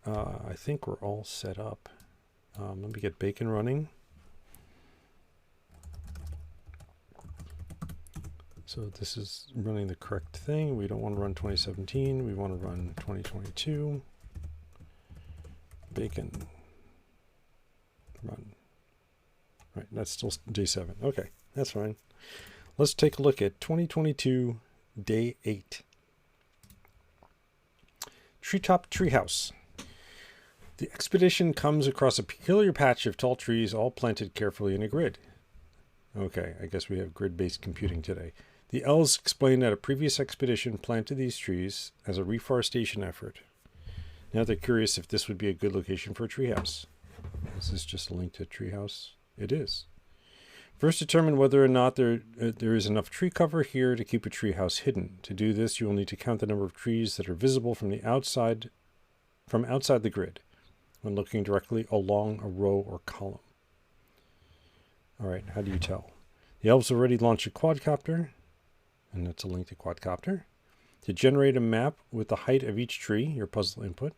I think we're all set up. Let me get bacon running. So this is running the correct thing. We don't want to run 2017. We want to run 2022. Bacon. Run. Right, that's still day 7. Okay, that's fine. Let's take a look at 2022, day 8. Treetop Treehouse. The expedition comes across a peculiar patch of tall trees all planted carefully in a grid. Okay, I guess we have grid-based computing today. The elves explain that a previous expedition planted these trees as a reforestation effort. Now they're curious if this would be a good location for a treehouse. Is this just a link to a treehouse? It is. First, determine whether or not there is enough tree cover here to keep a treehouse hidden. To do this, you will need to count the number of trees that are visible from outside the grid when looking directly along a row or column. All right, how do you tell? The elves already launched a quadcopter, and that's a link to quadcopter, to generate a map with the height of each tree, your puzzle input.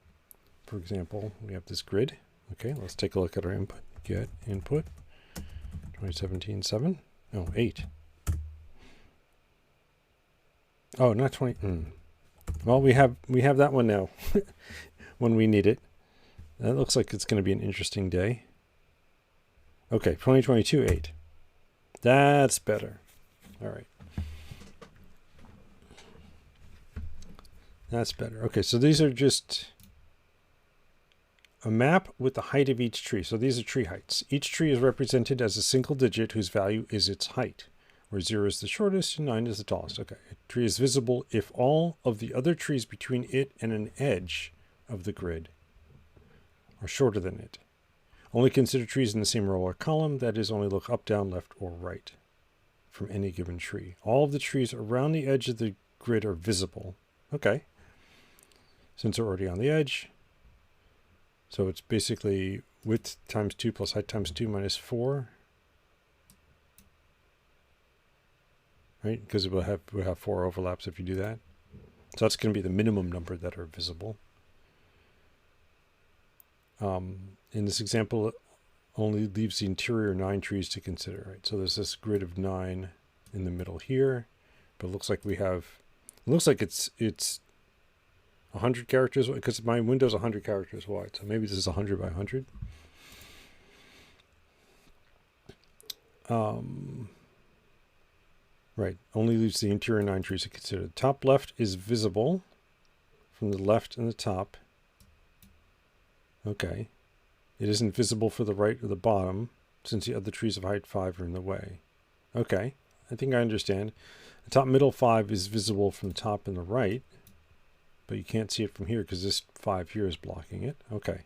For example, we have this grid. Okay, let's take a look at our input. Get input, 2017, 7. No, 8. Oh, not 20. Well, we have that one now when we need it. That looks like it's going to be an interesting day. Okay, 2022, 8. That's better. All right. That's better. Okay, so these are just a map with the height of each tree. So these are tree heights. Each tree is represented as a single digit whose value is its height, where 0 is the shortest and 9 is the tallest. Okay, a tree is visible if all of the other trees between it and an edge of the grid are shorter than it. Only consider trees in the same row or column. That is, only look up, down, left, or right from any given tree. All of the trees around the edge of the grid are visible. Okay. Since they're already on the edge. So it's basically width times 2 plus height times 2 minus 4. Right? Because we'll have 4 overlaps if you do that. So that's going to be the minimum number that are visible. In this example, it only leaves the interior 9 trees to consider. Right? So there's this grid of 9 in the middle here. But it looks like it's 100 characters, because my window's 100 characters wide, so maybe this is 100 by 100. Right, only leaves the interior 9 trees to consider. The top left is visible from the left and the top. Okay. It isn't visible for the right or the bottom, since the other trees of height 5 are in the way. Okay, I think I understand. The top middle 5 is visible from the top and the right, but you can't see it from here because this 5 here is blocking it. Okay.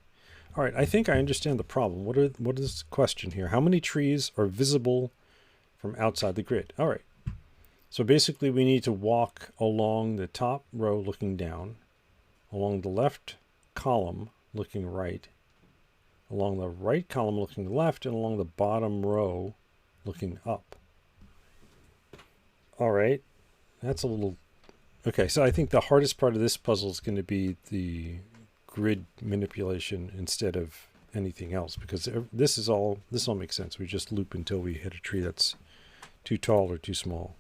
All right, I think I understand the problem. What is the question here? How many trees are visible from outside the grid? All right. So basically we need to walk along the top row looking down, along the left column looking right, along the right column looking left, and along the bottom row looking up. All right. That's a little... Okay, so I think the hardest part of this puzzle is going to be the grid manipulation instead of anything else, because this all makes sense. We just loop until we hit a tree that's too tall or too small.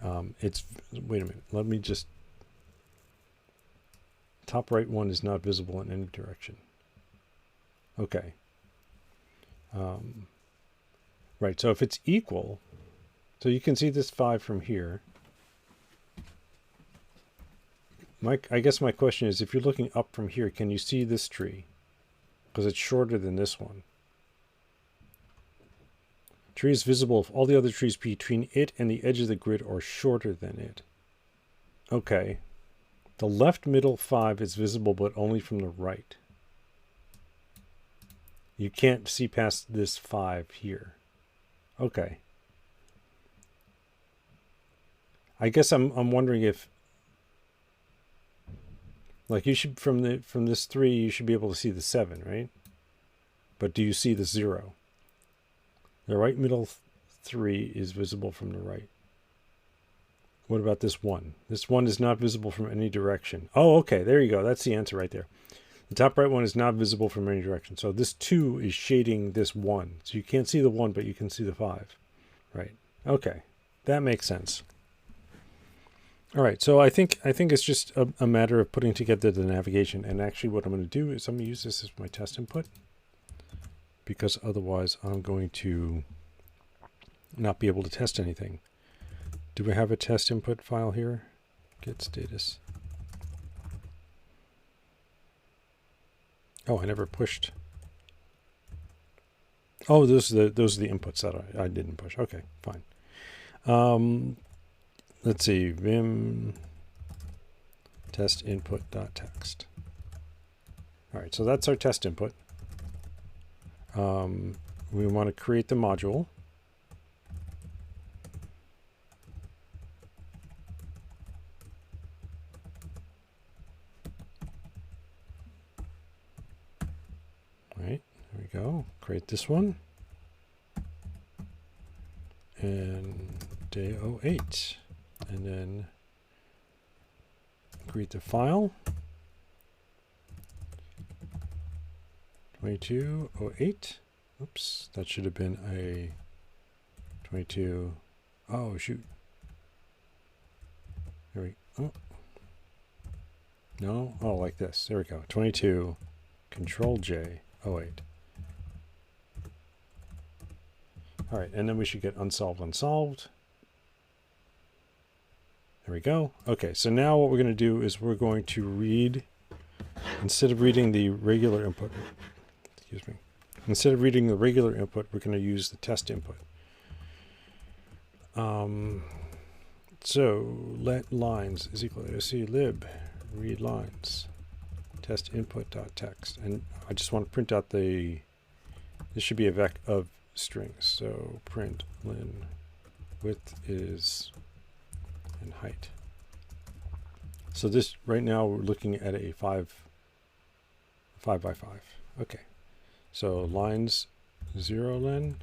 Wait a minute. Let me just... Top right one is not visible in any direction. Okay. Right, so if it's equal, so you can see this 5 from here. I guess my question is, if you're looking up from here, can you see this tree? Because it's shorter than this one. Tree is visible if all the other trees between it and the edge of the grid are shorter than it. Okay. The left middle 5 is visible, but only from the right. You can't see past this 5 here. Okay. I guess I'm wondering if, like, you should from this 3 you should be able to see the 7, right? But do you see the 0? The right middle 3 is visible from the right. What about this 1? This 1 is not visible from any direction. Oh, okay, there you go. That's the answer right there. The top right one is not visible from any direction. So this 2 is shading this 1. So you can't see the 1, but you can see the 5. Right. Okay. That makes sense. All right. So I think it's just a matter of putting together the navigation. And actually what I'm going to do is I'm going to use this as my test input, because otherwise I'm going to not be able to test anything. Do we have a test input file here? Get status. Oh, I never pushed. Oh, those are the inputs that I didn't push. Okay, fine. Let's see, vim test input.text. All right, so that's our test input. We want to create the module. Right, there we go. Create this one. And day 08. And then create the file. 2208. Oops, that should have been a 22. Oh, shoot. There we go. Oh. No, oh, like this. There we go. 22, Control J, 08. All right, and then we should get unsolved, unsolved. There we go. Okay, so now what we're going to do is we're going to read, instead of reading the regular input, excuse me, instead of reading the regular input, we're going to use the test input. So let lines is equal to clib read lines test input.text, and I just want to print out this should be a vec of strings. So print lin width is and height. So this right now we're looking at a 5 by 5. Okay, so lines 0 len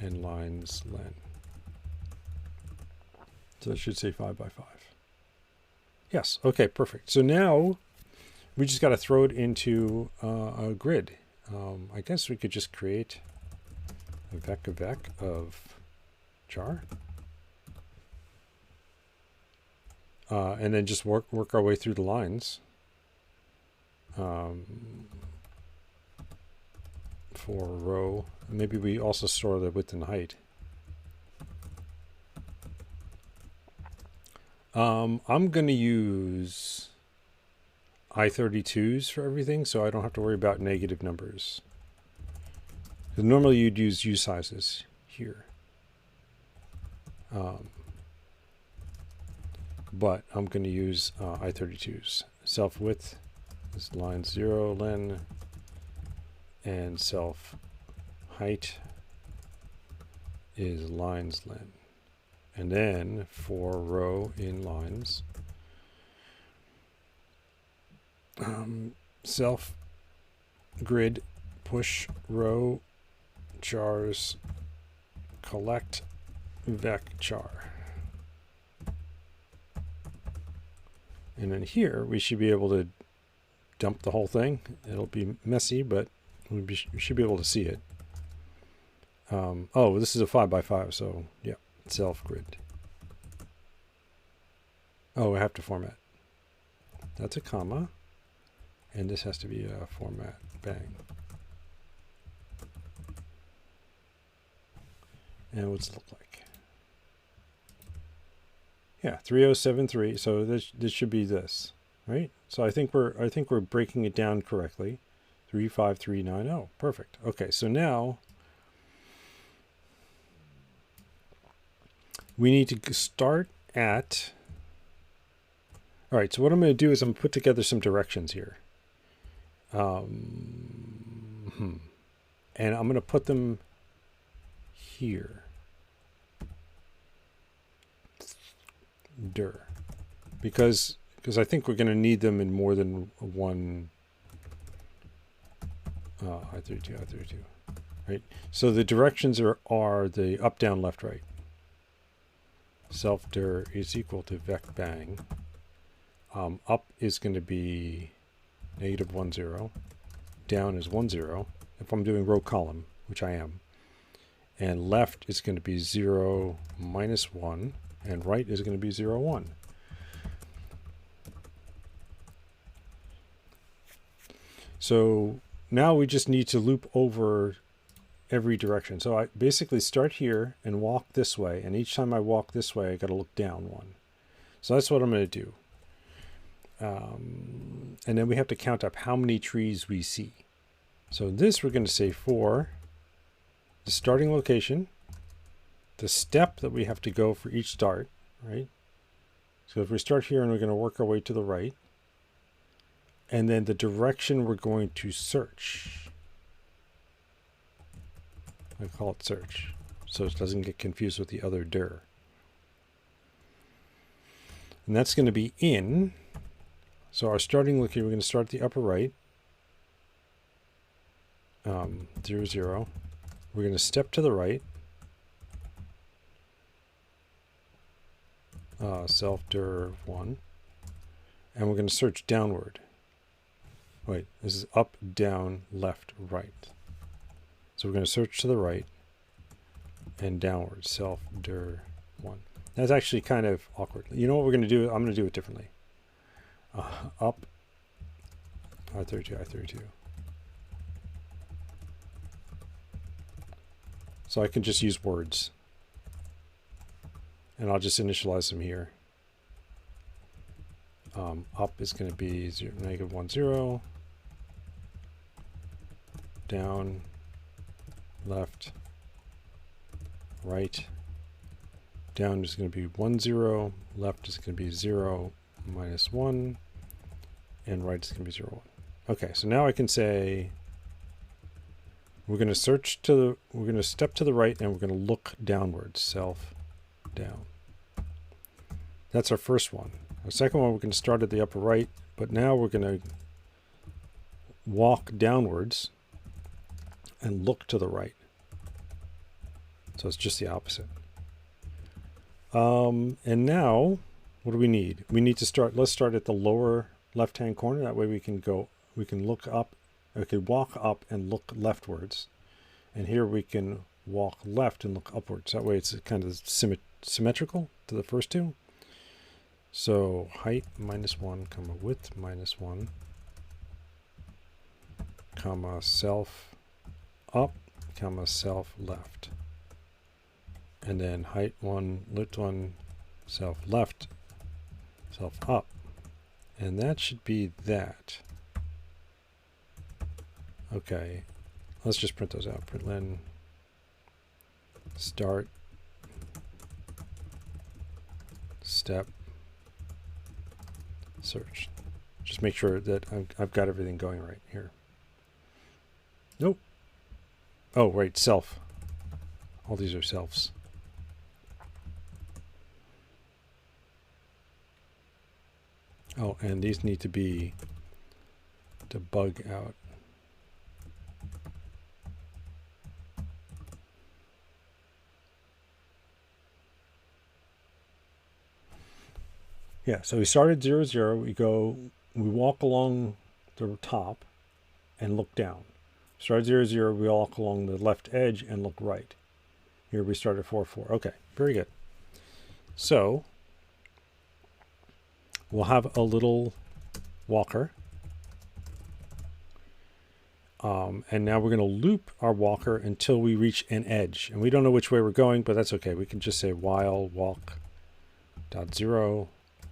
and lines len. So that should say 5 by 5. Yes. Okay. Perfect. So now we just got to throw it into a grid. I guess we could just create a vec of char, and then just work our way through the lines. For row, maybe we also store the width and height. I'm going to use I32s for everything, so I don't have to worry about negative numbers. Because normally you'd use U sizes here. But I'm going to use I32s. Self width is line 0 len, and self height is lines len. And then for row in lines, self grid push row chars collect vec char. And then here we should be able to dump the whole thing. It'll be messy, but we should be able to see it. Oh, this is a 5 by 5, so yeah. Self grid. Oh, I have to format. That's a comma, and this has to be a format. Bang. And what's it look like? Yeah, 3073. So this should be this, right? So I think we're breaking it down correctly. 35390. Perfect. Okay, so now we need to start at, all right, so what I'm going to do is I'm going to put together some directions here. And I'm going to put them here. Because I think we're going to need them in more than one I32, right? So the directions are the up, down, left, right. Self dir is equal to vec bang. Up is going to be negative 1, 0. Down is 1, 0. If I'm doing row column, which I am. And left is going to be 0, minus 1. And right is going to be 0, 1. So now we just need to loop over every direction. So I basically start here and walk this way. And each time I walk this way, I got to look down 1. So that's what I'm going to do. And then we have to count up how many trees we see. So this we're going to say for the starting location, the step that we have to go for each start, right? So if we start here and we're going to work our way to the right, and then the direction we're going to search. I call it search, so it doesn't get confused with the other dir. And that's going to be in. So our starting location, we're going to start at the upper right. 0, 0. We're going to step to the right. Self dir 1. And we're going to search downward. Wait, this is up, down, left, right. So we're going to search to the right and downward. Self dir 1. That's actually kind of awkward. You know what we're going to do? I'm going to do it differently. Up, I32, I32. So I can just use words. And I'll just initialize them here. Up is going to be 0, negative 1, 0. Down, left, right. Down is going to be 1, 0. Left is going to be 0, minus 1. And right is going to be 0, 1. Okay, so now I can say we're going to search to the, we're going to step to the right and we're going to look downwards, self down. That's our first one. Our second one, we're going to start at the upper right, but now we're going to walk downwards and look to the right. So it's just the opposite. And now, what do we need? We need to start, let's start at the lower left-hand corner. That way we can go, we can look up, we can walk up and look leftwards. And here we can walk left and look upwards. That way it's kind of symmetrical to the first two. So height minus 1, comma width minus 1, comma self up, comma self left. And then height 1, width 1, self left, self up. And that should be that. Okay, let's just print those out. Println start step search. Just make sure that I've got everything going right here. Nope. Oh, right, self. All these are selves. Oh, and these need to be debug out. Yeah, so we started 0, 0. We walk along the top and look down. Start 0, 0. We walk along the left edge and look right. Here we start at 4, 4. Okay, very good. So we'll have a little walker. And now we're going to loop our walker until we reach an edge. And we don't know which way we're going, but that's okay. We can just say while walk dot 0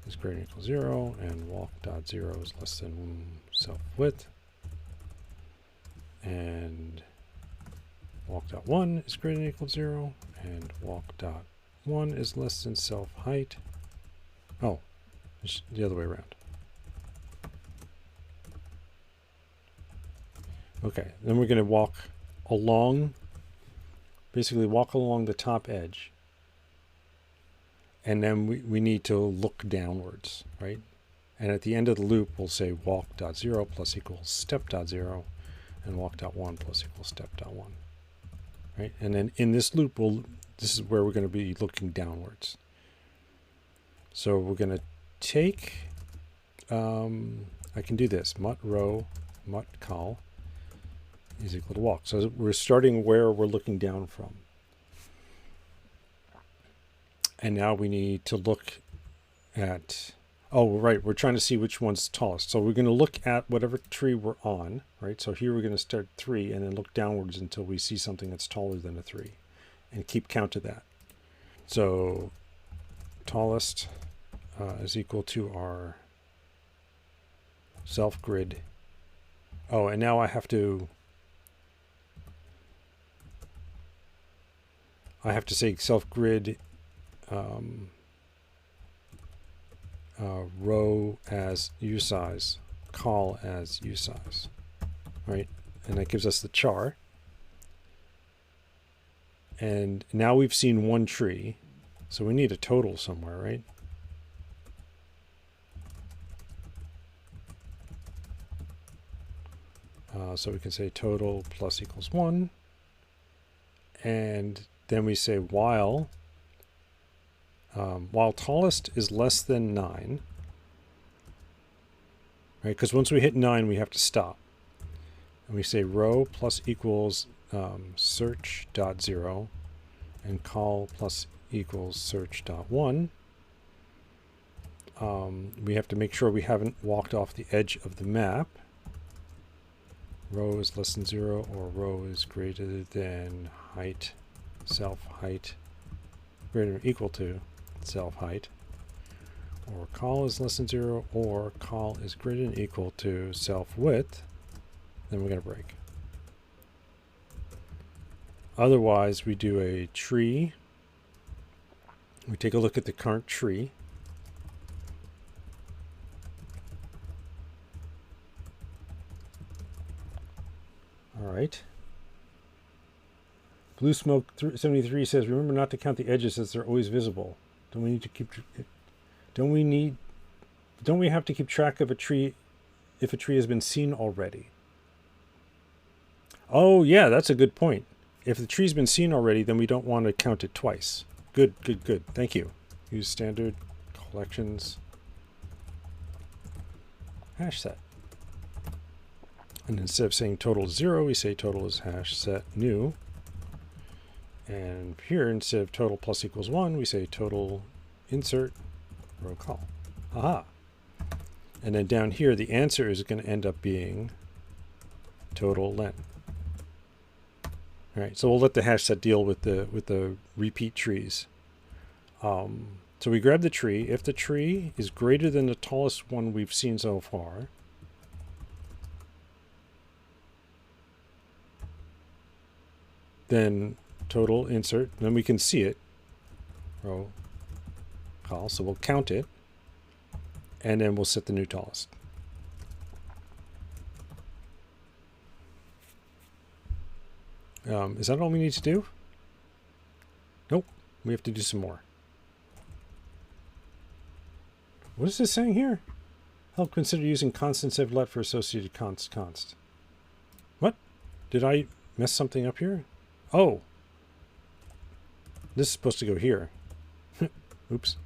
is greater than or equal 0 and walk dot 0 is less than self width. And walk dot 1 is greater than or equal 0 and walk dot 1 is less than self height. Oh, it's the other way around. Okay, then we're going to walk along, basically walk along the top edge. And then we need to look downwards, right? And at the end of the loop, we'll say walk.0 plus equals step.0 and walk.1 plus equals step.1, right? And then in this loop, this is where we're going to be looking downwards. So we're going to take, I I can do this. Mut row, mut col is equal to walk. So we're starting where we're looking down from. And now we need to look at, oh, right, we're trying to see which one's tallest. So we're going to look at whatever tree we're on, right? So here we're going to start 3 and then look downwards until we see something that's taller than a 3 and keep count of that. So tallest is equal to our self grid. Oh, and now I have to say self grid row as U size, col as U size, right? And that gives us the char. And now we've seen one tree, so we need a total somewhere, right? So we can say total plus equals 1. And then we say while tallest is less than 9, right? Because once we hit 9, we have to stop. And we say row plus equals search dot 0 and col plus equals search dot 1. We have to make sure we haven't walked off the edge of the map. Row is less than 0 or row is greater than height, self height, greater or equal to self height, or col is less than 0 or col is greater than equal to self width. Then we're going to break. Otherwise, we do a tree. We take a look at the current tree. All right. Blue Smoke 73 says, remember not to count the edges as they're always visible. Don't we have to keep track of a tree if a tree has been seen already? Oh, yeah, that's a good point. If the tree's been seen already, then we don't want to count it twice. Good. Thank you. Use standard collections hash set. And instead of saying total is 0, we say total is hash set new. And here, instead of total plus equals 1, we say total insert row col. Aha. And then down here, the answer is going to end up being total len. All right, so we'll let the hash set deal with the repeat trees. So we grab the tree. If the tree is greater than the tallest one we've seen so far, then total insert, then we can see it, row col, so we'll count it, and then we'll set the new tallest. Is that all we need to do? Nope, we have to do some more. What is this saying here? Help consider using const instead of let for associated const. What? Did I mess something up here? Oh, this is supposed to go here. Oops.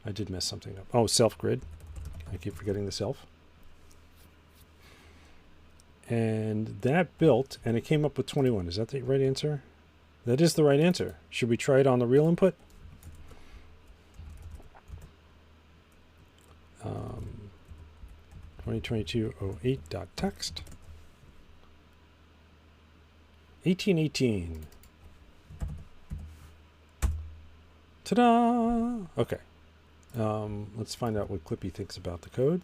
I did mess something up. Oh, self grid. I keep forgetting the self. And that built, and it came up with 21. Is that the right answer? That is the right answer. Should we try it on the real input? 2022-08.text. 1818. Ta-da! Okay. Let's find out what Clippy thinks about the code.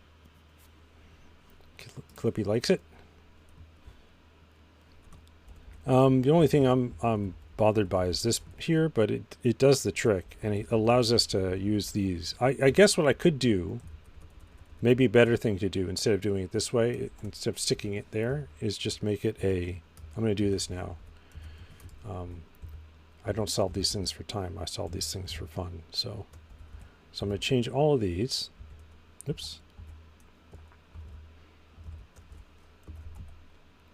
Clippy likes it. The only thing I'm bothered by is this here, but it does the trick, and it allows us to use these. I guess what I could do, maybe a better thing to do instead of doing it this way, instead of sticking it there, is just make it a, I'm going to do this now. I don't solve these things for time. I solve these things for fun. So I'm going to change all of these. Oops.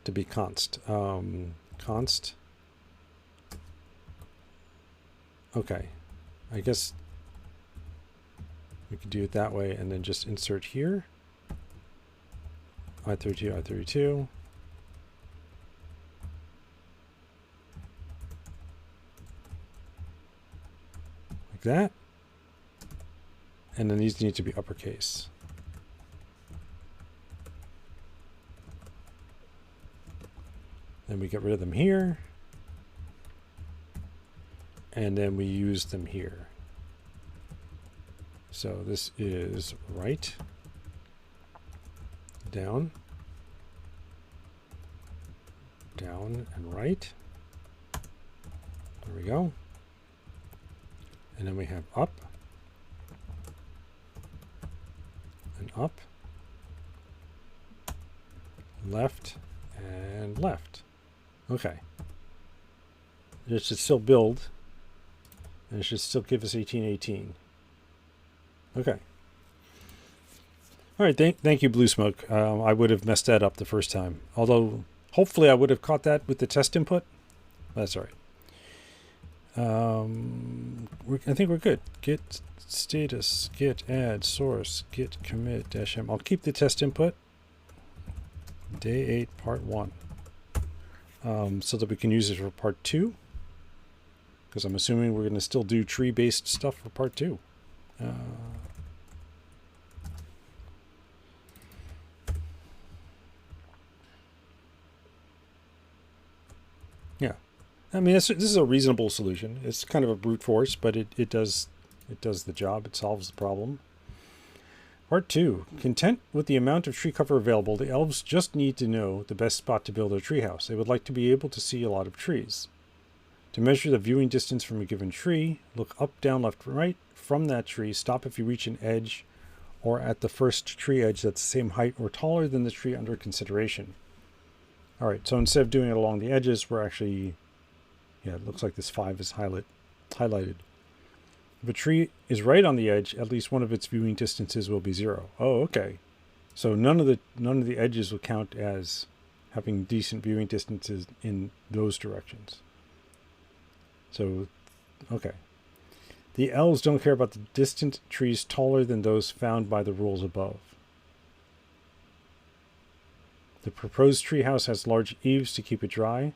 To be const. Const. Okay. I guess We could do it that way and then just insert here. I-32, I-32. Like that. And then these need to be uppercase. Then we get rid of them here. And then we use them here. So this is right, down, down, and right. There we go. And then we have up, and up, left, and left. Okay. It should still build, and it should still give us 1818. Okay. All right. Thank you, Blue Smoke. I would have messed that up the first time. Although, hopefully I would have caught that with the test input. That's all right. I think we're good. Git status, git add source, git commit -m. I'll keep the test input. Day 8, part 1. So that we can use it for part 2. Because I'm assuming we're going to still do tree-based stuff for part 2. Yeah, I mean this is a reasonable solution. It's kind of a brute force, but it does the job. It solves the problem. Part 2. Content with the amount of tree cover available, the elves just need to know the best spot to build their treehouse. They would like to be able to see a lot of trees. To measure the viewing distance from a given tree, look up, down, left, right from that tree. Stop if you reach an edge or at the first tree edge that's the same height or taller than the tree under consideration. All right, so instead of doing it along the edges, we're actually, yeah, it looks like this 5 is highlighted. If a tree is right on the edge, at least one of its viewing distances will be 0. Oh, okay. So none of the edges will count as having decent viewing distances in those directions. So, okay. The elves don't care about the distant trees taller than those found by the rules above. The proposed treehouse has large eaves to keep it dry,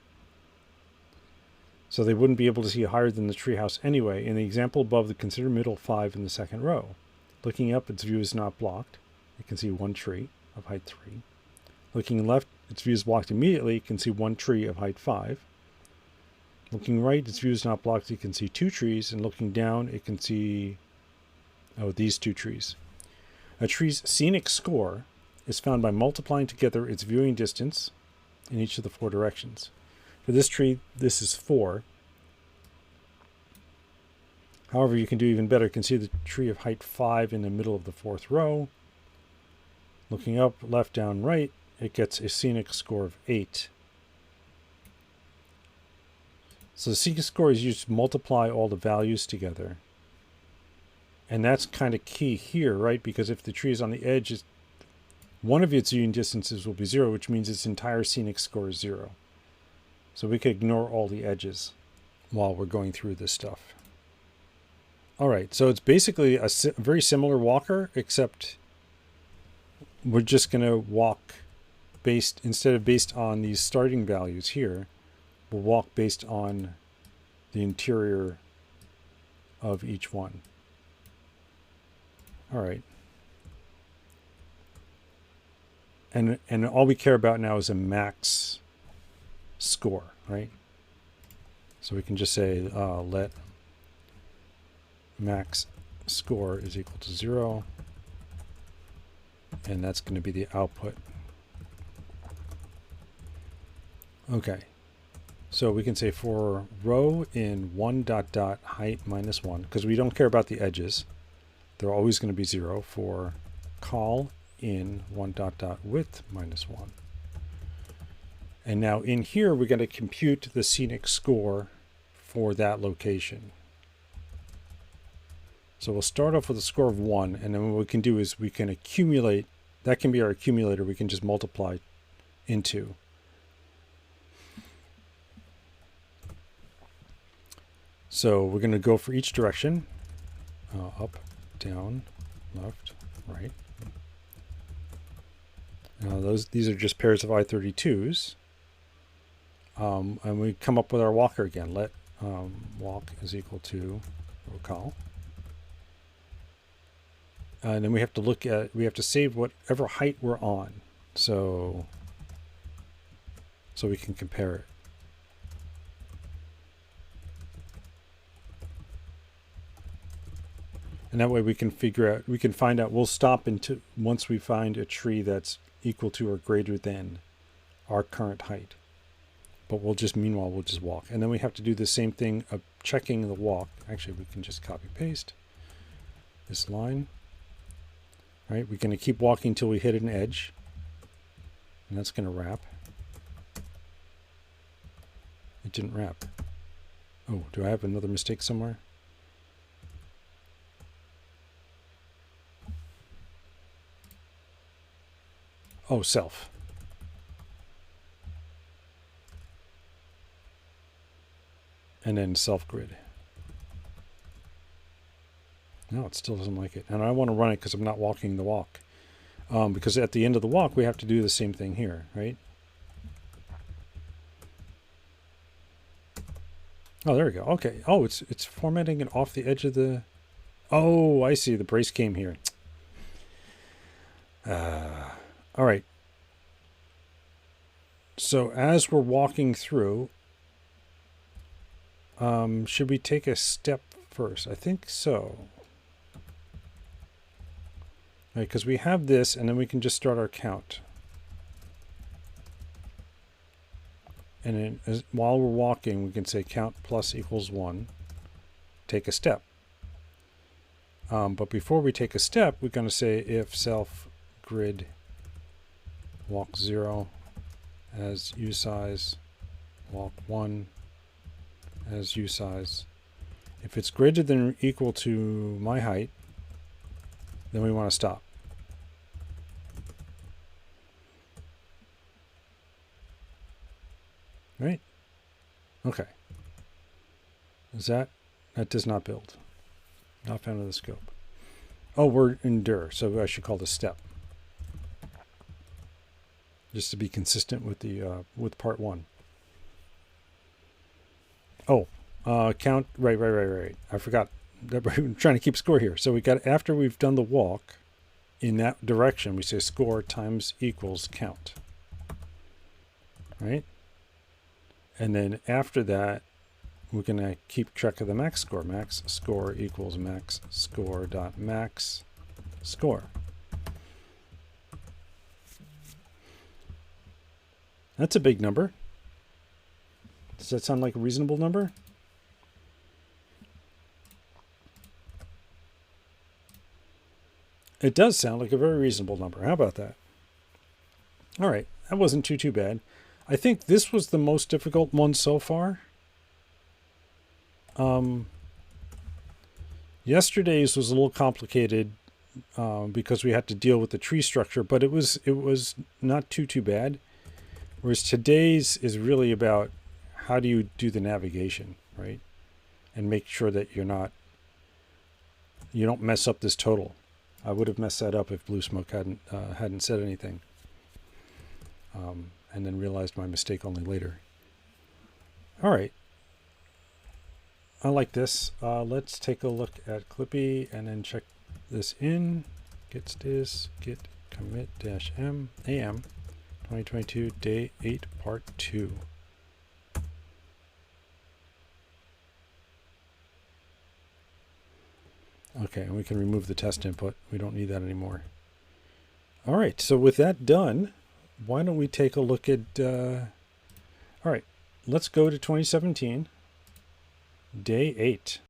so they wouldn't be able to see higher than the treehouse anyway. In the example above, the consider middle 5 in the second row. Looking up, its view is not blocked. It can see one tree of height 3. Looking left, its view is blocked immediately. It can see one tree of height 5. Looking right, its view is not blocked. It can see 2 trees. And looking down, it can see, these 2 trees. A tree's scenic score is found by multiplying together its viewing distance in each of the 4 directions. For this tree, this is 4. However, you can do even better. You can see the tree of height 5 in the middle of the 4th row. Looking up, left, down, right, it gets a scenic score of 8. So the scenic score is used to multiply all the values together. And that's kind of key here, right? Because if the tree is on the edge, one of its viewing distances will be 0, which means its entire scenic score is 0. So we can ignore all the edges while we're going through this stuff. All right, so it's basically a very similar walker, except we're just going to walk instead of based on these starting values here, we'll walk based on the interior of each one. All right. And all we care about now is a max score, right? So we can just say let max score is equal to 0. And that's going to be the output. Okay. So we can say for row in 1 dot dot height minus 1, because we don't care about the edges. They're always going to be 0 for col in 1 dot dot width minus 1. And now in here, we're going to compute the scenic score for that location. So we'll start off with a score of 1, and then what we can do is we can accumulate. That can be our accumulator. We can just multiply into. So we're going to go for each direction, up, down, left, right. Now these are just pairs of I-32s. And we come up with our walker again. Let walk is equal to locale. And then we have to save whatever height we're on. So we can compare it. And that way we can find out, we'll stop once we find a tree that's equal to or greater than our current height. But meanwhile, we'll just walk. And then we have to do the same thing of checking the walk. Actually, we can just copy paste this line. All right, we're going to keep walking till we hit an edge. And that's going to wrap. It didn't wrap. Oh, do I have another mistake somewhere? Oh, self. And then self grid. No, it still doesn't like it. And I want to run it because I'm not walking the walk. Because at the end of the walk, we have to do the same thing here, right? Oh, there we go. Okay. Oh, it's formatting it off the edge of the... Oh, I see. The brace came here. All right. So as we're walking through, should we take a step first? I think so. Right, because we have this, and then we can just start our count. And then while we're walking, we can say count plus equals 1. Take a step. But before we take a step, we're going to say if self grid walk 0 as U size, walk 1 as U size. If it's greater than or equal to my height, then we want to stop. Right? Okay. That does not build. Not found in the scope. Oh, we're endure, so I should call this step. Just to be consistent with the with part 1. Oh, count, right. I forgot. I'm trying to keep score here. So we got, after we've done the walk in that direction, we say score times equals count. Right? And then after that, we're going to keep track of the max score. Max score equals max score dot max score. That's a big number. Does that sound like a reasonable number? It does sound like a very reasonable number. How about that? All right, that wasn't too bad. I think this was the most difficult one so far. Yesterday's was a little complicated because we had to deal with the tree structure, but it was not too bad. Whereas today's is really about how do you do the navigation, right? And make sure that you don't mess up this total. I would have messed that up if Blue Smoke hadn't said anything. And then realized my mistake only later. All right. I like this. Let's take a look at Clippy and then check this in. Git stis, git commit -m am 2022 day 8 part 2. Okay, and we can remove the test input. We don't need that anymore. All right, so with that done, why don't we take a look at... all right, let's go to 2017, day 8.